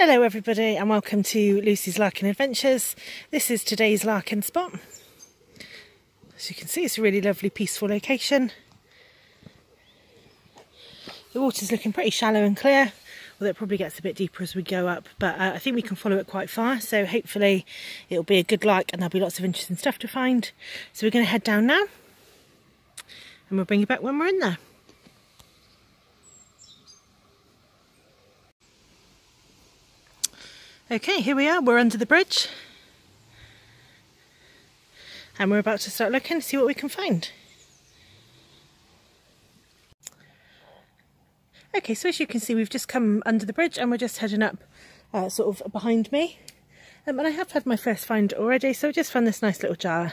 Hello everybody and welcome to Lucy's Larking Adventures. This is today's larking spot. As you can see, it's a really lovely peaceful location. The water's looking pretty shallow and clear, although it probably gets a bit deeper as we go up, but I think we can follow it quite far, so hopefully it'll be a good lark and there'll be lots of interesting stuff to find. So we're going to head down now and we'll bring you back when we're in there. Okay, here we are, we're under the bridge and we're about to start looking to see what we can find. Okay, so as you can see, we've just come under the bridge and we're just heading up sort of behind me. And I have had my first find already, so I just found this nice little jar.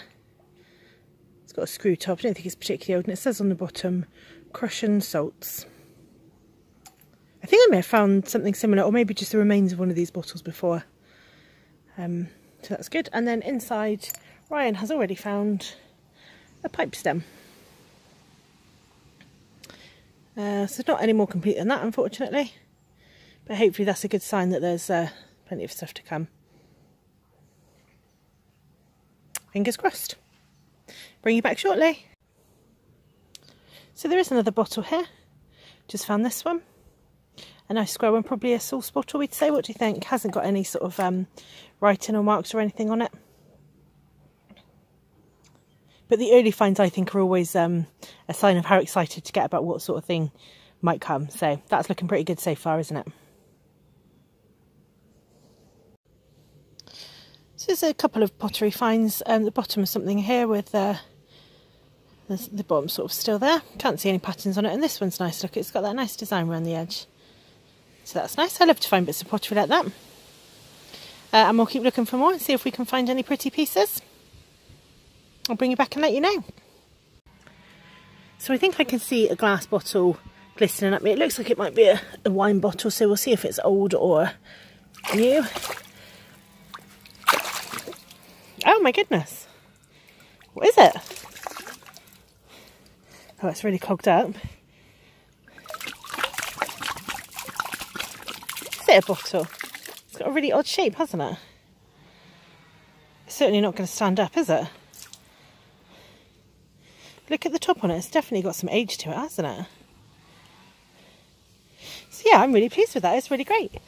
It's got a screw top, I don't think it's particularly old, and it says on the bottom, Crussian salts. I think I may have found something similar, or maybe just the remains of one of these bottles before. So that's good. And then inside, Ryan has already found a pipe stem. So it's not any more complete than that, unfortunately. But hopefully that's a good sign that there's plenty of stuff to come. Fingers crossed. Bring you back shortly. So there is another bottle here. Just found this one. A nice square one, probably a sauce bottle, we'd say. What do you think? Hasn't got any sort of writing or marks or anything on it. But the early finds, I think, are always a sign of how excited to get about what sort of thing might come. So that's looking pretty good so far, isn't it? So there's a couple of pottery finds. The bottom of something here with the bottom sort of still there. Can't see any patterns on it. And this one's nice. Look, it's got that nice design around the edge. So that's nice. I love to find bits of pottery like that. And we'll keep looking for more and see if we can find any pretty pieces. I'll bring you back and let you know. So I think I can see a glass bottle glistening at me. It looks like it might be a wine bottle, so we'll see if it's old or new. Oh my goodness. What is it? Oh, it's really clogged up. Is it a bottle? It's got a really odd shape, hasn't it? It's certainly not going to stand up, is it? Look at the top on it. It's definitely got some age to it, hasn't it? So yeah, I'm really pleased with that. It's really great.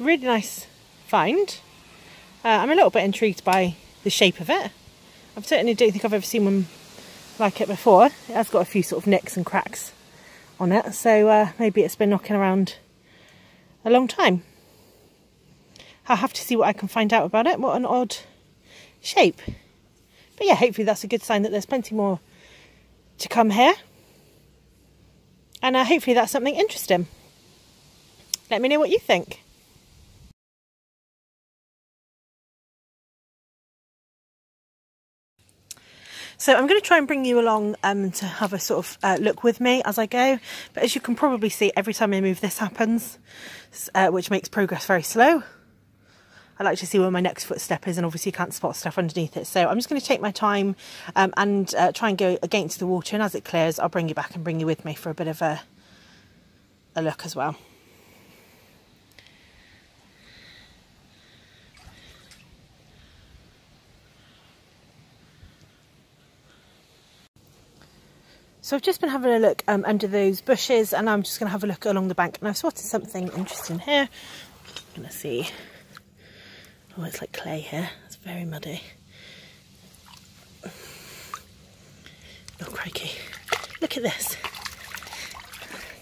Really nice find. I'm a little bit intrigued by the shape of it. I certainly don't think I've ever seen one like it before. It has got a few sort of nicks and cracks on it, so maybe it's been knocking around a long time. I'll have to see what I can find out about it. What an odd shape. But yeah, hopefully that's a good sign that there's plenty more to come here. And hopefully that's something interesting. Let me know what you think. So I'm going to try and bring you along to have a sort of look with me as I go. But as you can probably see, every time I move this happens, which makes progress very slow. I like to see where my next footstep is, and obviously you can't spot stuff underneath it. So I'm just going to take my time and try and go against the water, and as it clears I'll bring you back and bring you with me for a bit of a look as well. So I've just been having a look under those bushes, and I'm just going to have a look along the bank, and I've spotted something interesting here. I'm going to see. Oh, it's like clay here. It's very muddy. Oh, crikey. Look at this.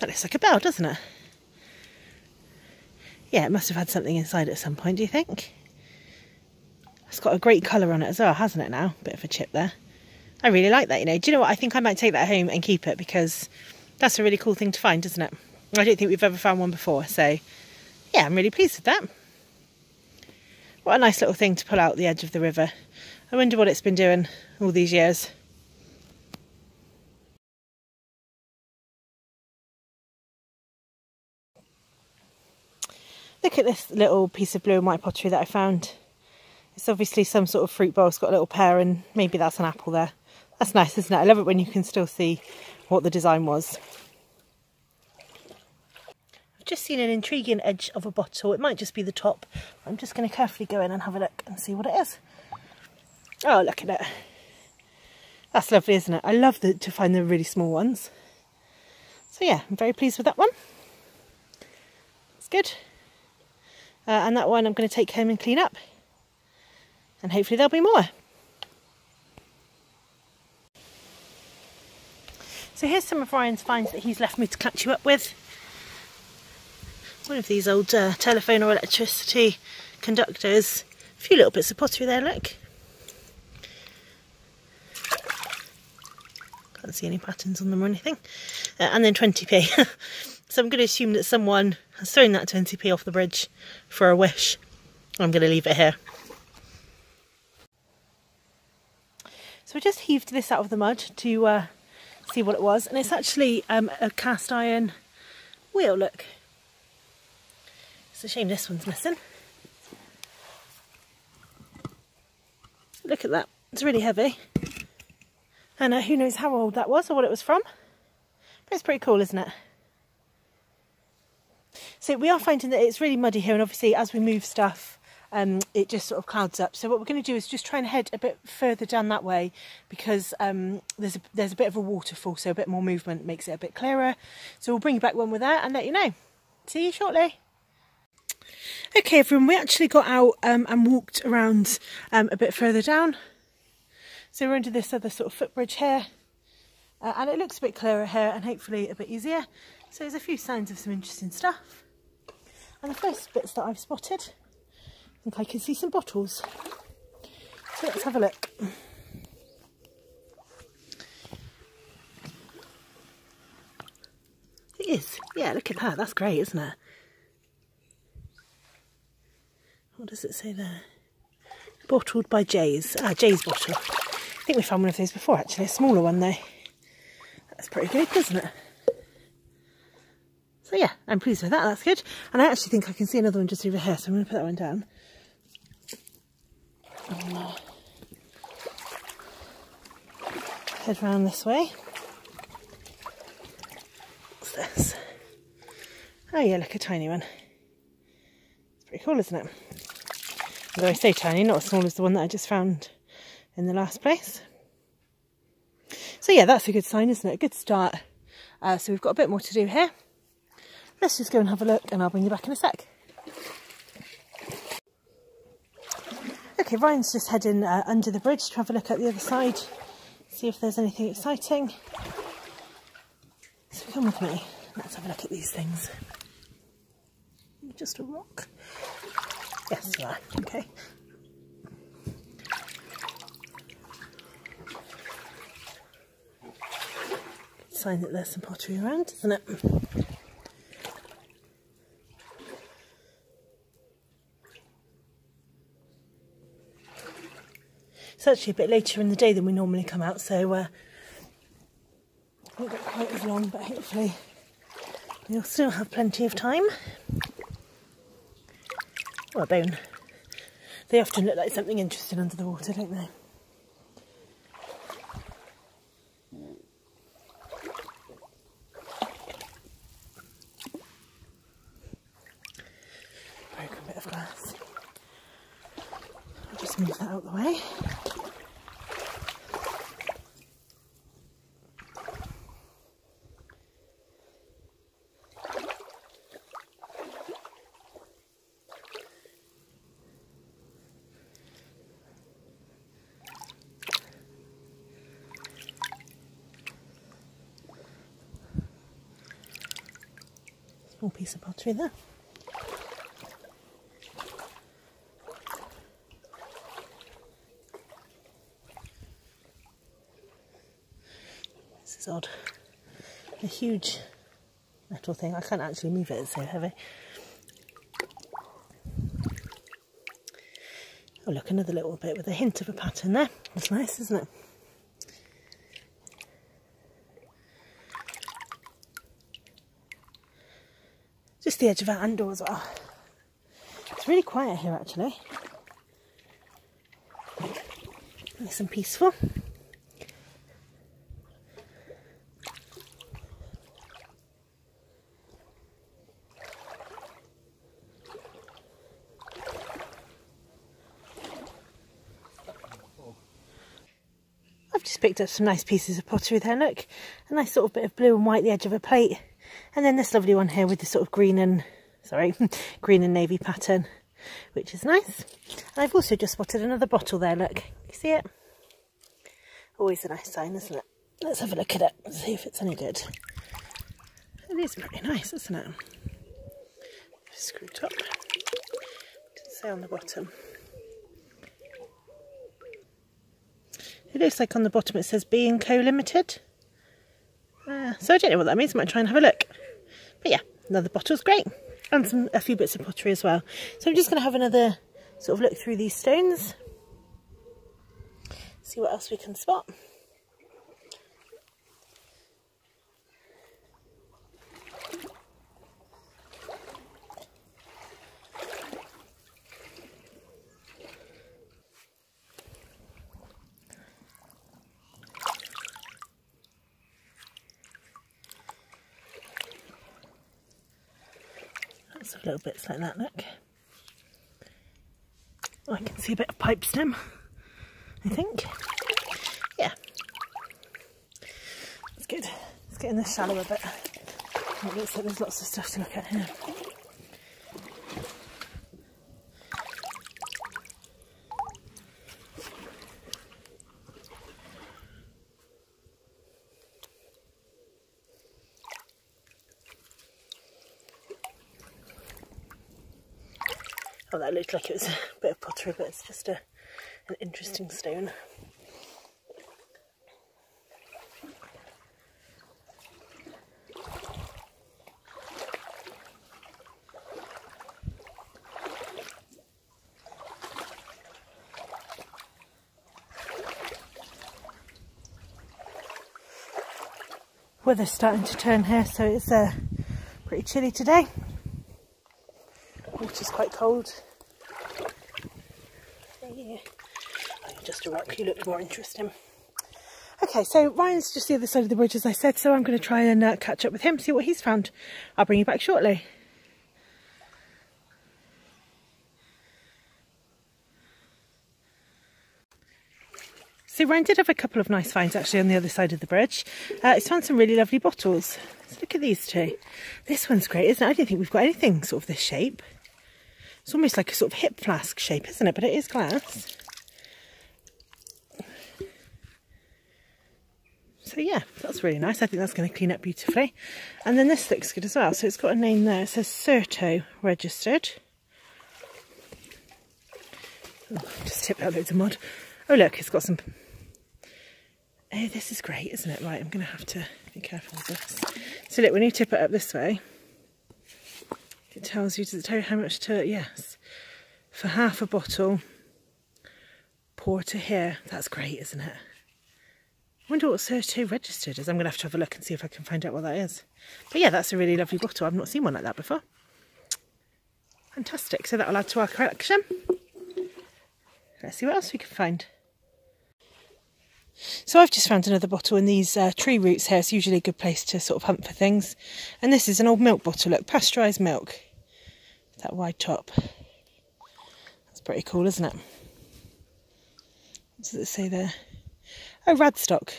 That looks like a bell, doesn't it? Yeah, it must have had something inside at some point, do you think? It's got a great colour on it as well, hasn't it now? Bit of a chip there. I really like that, you know. Do you know what? I think I might take that home and keep it, because that's a really cool thing to find, isn't it? I don't think we've ever found one before, so yeah, I'm really pleased with that. What a nice little thing to pull out the edge of the river. I wonder what it's been doing all these years. Look at this little piece of blue and white pottery that I found. It's obviously some sort of fruit bowl. It's got a little pear, and maybe that's an apple there. That's nice, isn't it? I love it when you can still see what the design was. just seen an intriguing edge of a bottle. It might just be the top. I'm just going to carefully go in and have a look and see what it is. Oh, look at it. That's lovely, isn't it? I love to find the really small ones. So yeah, I'm very pleased with that one. It's good. And that one I'm going to take home and clean up. And hopefully there'll be more. So here's some of Ryan's finds that he's left me to catch you up with. One of these old telephone or electricity conductors. A few little bits of pottery there, look. Can't see any patterns on them or anything. And then 20p. So I'm going to assume that someone has thrown that 20p off the bridge for a wish. I'm going to leave it here. So I just heaved this out of the mud to see what it was, and it's actually a cast iron wheel, look. It's a shame this one's missing. Look at that, it's really heavy. And who knows how old that was or what it was from. But it's pretty cool, isn't it? So we are finding that it's really muddy here, and obviously as we move stuff, it just sort of clouds up. So what we're going to do is just try and head a bit further down that way, because there's a bit of a waterfall, so a bit more movement makes it a bit clearer. So we'll bring you back when we're there and let you know. See you shortly. Okay everyone, we actually got out and walked around a bit further down. So we're under this other sort of footbridge here, and it looks a bit clearer here and hopefully a bit easier. So there's a few signs of some interesting stuff. And the first bits that I've spotted, I think I can see some bottles. So let's have a look. It is. Yeah, look at that. That's great, isn't it? What does it say there? Bottled by Jay's. Ah, Jay's bottle. I think we found one of those before, actually. A smaller one, though. That's pretty good, isn't it? So yeah, I'm pleased with that. That's good. And I actually think I can see another one just over here, so I'm going to put that one down. Head round this way. What's this? Oh yeah, look, a tiny one. It's pretty cool, isn't it? Although I say tiny, not as small as the one that I just found in the last place. So yeah, that's a good sign, isn't it? A good start. So we've got a bit more to do here. Let's just go and have a look, and I'll bring you back in a sec. Okay, Ryan's just heading under the bridge to have a look at the other side, see if there's anything exciting. So come with me, let's have a look at these things. Just a rock? Yes, you are. Okay. Good sign that there's some pottery around, isn't it? It's actually a bit later in the day than we normally come out, so won't get quite as long, but hopefully we'll still have plenty of time. Oh, a bone. They often look like something interesting under the water, don't they? Broken bit of glass. I'll just move that out of the way. Small piece of pottery there. This is odd. A huge metal thing. I can't actually move it, it's so heavy. Oh look, another little bit with a hint of a pattern there. That's nice, isn't it? Just the edge of our handle as well. It's really quiet here actually. Nice and peaceful. just picked up some nice pieces of pottery there, look. A nice sort of bit of blue and white, the edge of a plate. And then this lovely one here with the sort of green and navy pattern, which is nice. And I've also just spotted another bottle there, look. You see it? Always a nice sign, isn't it? Let's have a look at it and see if it's any good. It is pretty nice, isn't it? Screw top. Doesn't say on the bottom. It looks like on the bottom it says B & Co Limited. So I don't know what that means. I might try and have a look. But yeah, another bottle's great. And a few bits of pottery as well. So I'm just going to have another sort of look through these stones. See what else we can spot. Lots of little bits like that, look. Oh, I can see a bit of pipe stem, I think. Yeah. That's good. Let's get in this shallower bit. It looks like there's lots of stuff to look at here. Oh, that looked like it was a bit of pottery, but it's just an interesting stone. Weather's starting to turn here, so it's pretty chilly today. Water's quite cold. Yeah. Oh, you're just a rock, you look more interesting. Okay, so Ryan's just the other side of the bridge, as I said, so I'm going to try and catch up with him, see what he's found. I'll bring you back shortly. So Ryan did have a couple of nice finds actually on the other side of the bridge. He's found some really lovely bottles. So look at these two. This one's great, isn't it? I don't think we've got anything sort of this shape. It's almost like a sort of hip flask shape, isn't it? But it is glass. So yeah, that's really nice. I think that's going to clean up beautifully. And then this looks good as well. So it's got a name there. It says Certo registered. Oh, just tipped out loads of mud. Oh look, it's got some... Oh, this is great, isn't it? Right, I'm going to have to be careful with this. So look, when you tip it up this way, it tells you, does it tell you how much to... Yes. For half a bottle, pour to here. That's great, isn't it? I wonder what Certo registered is. I'm going to have a look and see if I can find out what that is. But yeah, that's a really lovely bottle. I've not seen one like that before. Fantastic. So that'll add to our collection. Let's see what else we can find. So I've just found another bottle in these tree roots here. It's usually a good place to sort of hunt for things. And this is an old milk bottle, look, pasteurised milk. That wide top. That's pretty cool, isn't it? What does it say there? Oh, Radstock.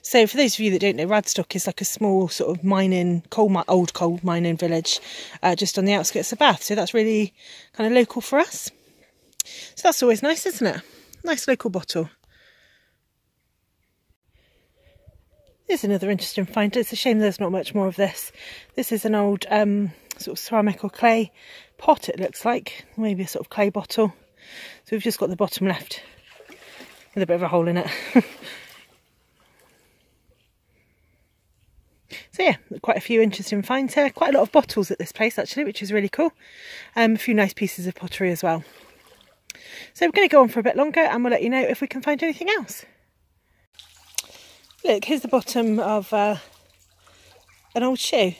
So for those of you that don't know, Radstock is like a small sort of mining, old coal mining village just on the outskirts of Bath. So that's really kind of local for us. So that's always nice, isn't it? Nice local bottle. Here's another interesting find. It's a shame there's not much more of this. This is an old sort of ceramic or clay pot, it looks like. Maybe a sort of clay bottle. So we've just got the bottom left with a bit of a hole in it. So yeah, quite a few interesting finds here. Quite a lot of bottles at this place actually, which is really cool. A few nice pieces of pottery as well. So we're going to go on for a bit longer and we'll let you know if we can find anything else. Look, here's the bottom of an old shoe. And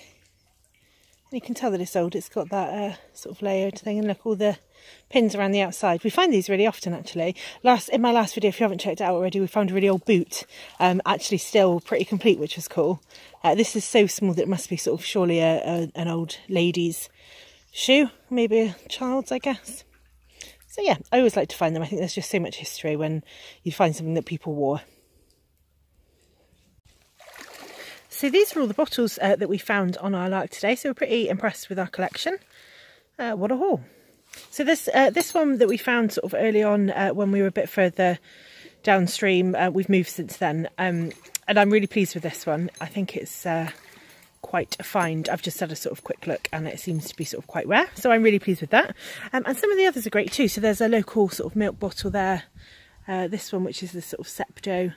you can tell that it's old. It's got that sort of layered thing, and look, all the pins around the outside. We find these really often actually. In my last video, if you haven't checked it out already, we found a really old boot, actually still pretty complete, which was cool. This is so small that it must be sort of surely an old lady's shoe, maybe a child's, I guess. So yeah, I always like to find them. I think there's just so much history when you find something that people wore. So these are all the bottles that we found on our lark today. So we're pretty impressed with our collection. What a haul. So this one that we found sort of early on when we were a bit further downstream, we've moved since then. And I'm really pleased with this one. I think it's quite a find. I've just had a sort of quick look and it seems to be sort of quite rare. So I'm really pleased with that. And some of the others are great too. So there's a local sort of milk bottle there. This one, which is the sort of septo.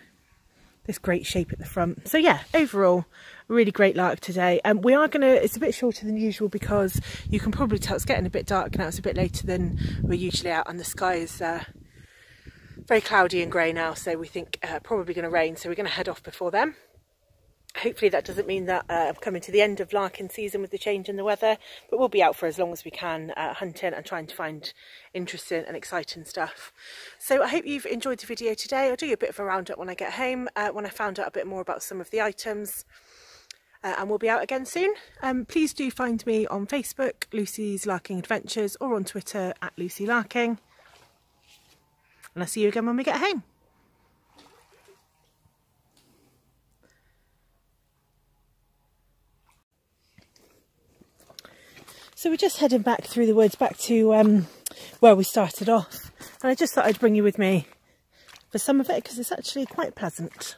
This great shape at the front. So yeah, overall, really great lark today. We are going to, it's a bit shorter than usual because you can probably tell it's getting a bit dark now. It's a bit later than we're usually out and the sky is very cloudy and grey now. So we think probably going to rain. So we're going to head off before then. Hopefully that doesn't mean that I'm coming to the end of larking season with the change in the weather, but we'll be out for as long as we can hunting and trying to find interesting and exciting stuff. So I hope you've enjoyed the video today. I'll do a bit of a roundup when I get home, when I found out a bit more about some of the items, and we'll be out again soon. Please do find me on Facebook, Lucy's Larking Adventures, or on Twitter at Lucy Larking. And I'll see you again when we get home. So we're just heading back through the woods, back to where we started off. And I just thought I'd bring you with me for some of it because it's actually quite pleasant.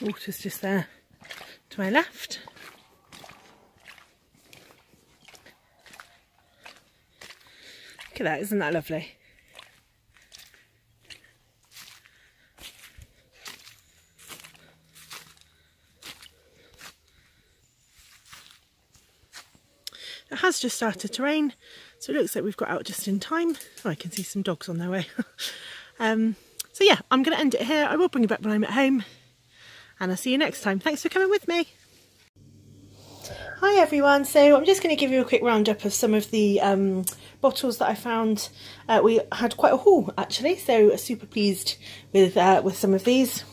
Water's just there to my left. Look at that, isn't that lovely? It has just started to rain, so it looks like we've got out just in time. Oh, I can see some dogs on their way. So yeah, I'm going to end it here. I will bring you back when I'm at home, and I'll see you next time. Thanks for coming with me. Hi everyone, so I'm just going to give you a quick roundup of some of the bottles that I found. We had quite a haul actually, so super pleased with some of these.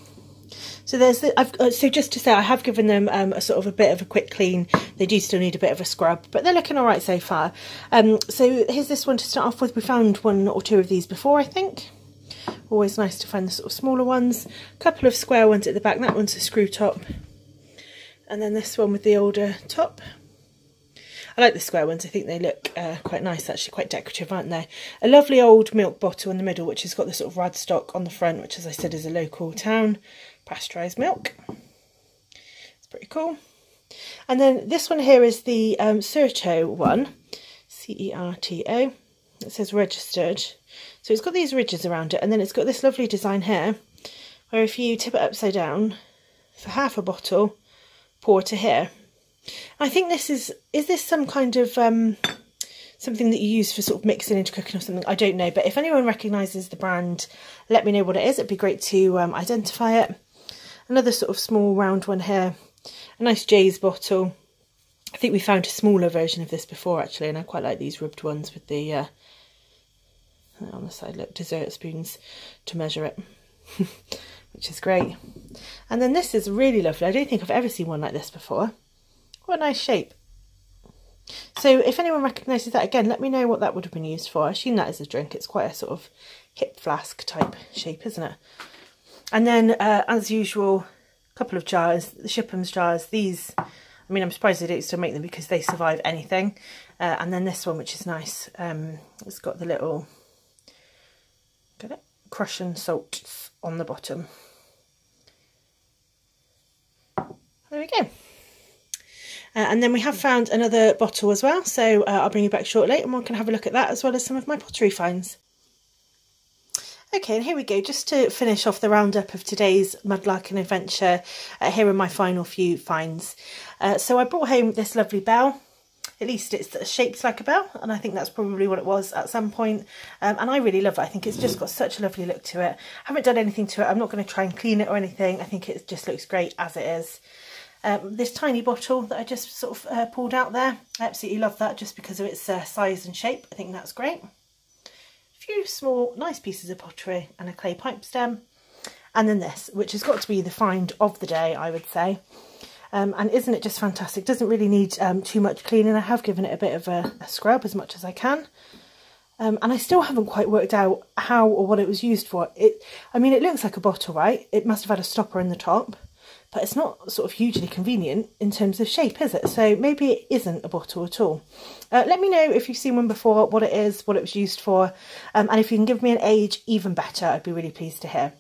So there's so just to say, I have given them a sort of a bit of a quick clean. They do still need a bit of a scrub, but they're looking all right so far. So here's this one to start off with. We found one or two of these before, I think. Always nice to find the sort of smaller ones. A couple of square ones at the back. That one's a screw top. And then this one with the older top. I like the square ones. I think they look quite nice, actually, quite decorative, aren't they? A lovely old milk bottle in the middle, which has got the sort of Radstock on the front, which, as I said, is a local town pasteurised milk. It's pretty cool. And then this one here is the Certo one, C-E-R-T-O. It says registered. So it's got these ridges around it, and then it's got this lovely design here, where if you tip it upside down, for half a bottle, pour to here. I think this is this some kind of something that you use for sort of mixing into cooking or something? I don't know, but if anyone recognises the brand, let me know what it is. It'd be great to identify it. Another sort of small round one here, a nice Jay's bottle. I think we found a smaller version of this before actually, and I quite like these ribbed ones with the on the side, look, dessert spoons to measure it. Which is great. And then this is really lovely. I don't think I've ever seen one like this before. What a nice shape. So if anyone recognises that, again, let me know what that would have been used for. I assume that is a drink. It's quite a sort of hip flask type shape, isn't it? And then, as usual, a couple of jars, the Shipham's jars. These, I mean, I'm surprised they don't still make them because they survive anything. And then this one, which is nice. It's got the little, got it? Crussian salts on the bottom. There we go. And then we have found another bottle as well, so I'll bring you back shortly and we can have a look at that as well as some of my pottery finds. Okay, and here we go, just to finish off the roundup of today's Mudlarking adventure. Here are my final few finds. So I brought home this lovely bell. At least it's shaped like a bell, and I think that's probably what it was at some point. And I really love it. I think it's just got such a lovely look to it. I haven't done anything to it. I'm not going to try and clean it or anything. I think it just looks great as it is. This tiny bottle that I just sort of pulled out there, I absolutely love that just because of its size and shape. I think that's great. A few small nice pieces of pottery and a clay pipe stem. And then this, which has got to be the find of the day, I would say. And isn't it just fantastic? Doesn't really need too much cleaning. I have given it a bit of a scrub as much as I can. And I still haven't quite worked out how or what it was used for. I mean, it looks like a bottle, right? It must have had a stopper in the top, but it's not sort of hugely convenient in terms of shape, is it? So maybe it isn't a bottle at all. Let me know if you've seen one before, what it is, what it was used for, and if you can give me an age, even better. I'd be really pleased to hear.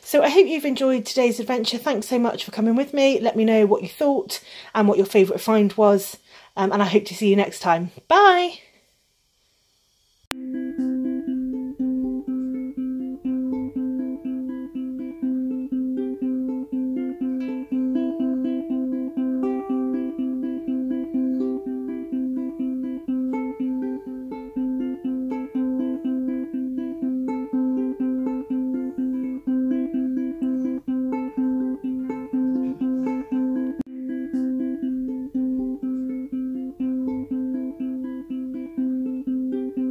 So I hope you've enjoyed today's adventure. Thanks so much for coming with me. Let me know what you thought and what your favourite find was, and I hope to see you next time. Bye!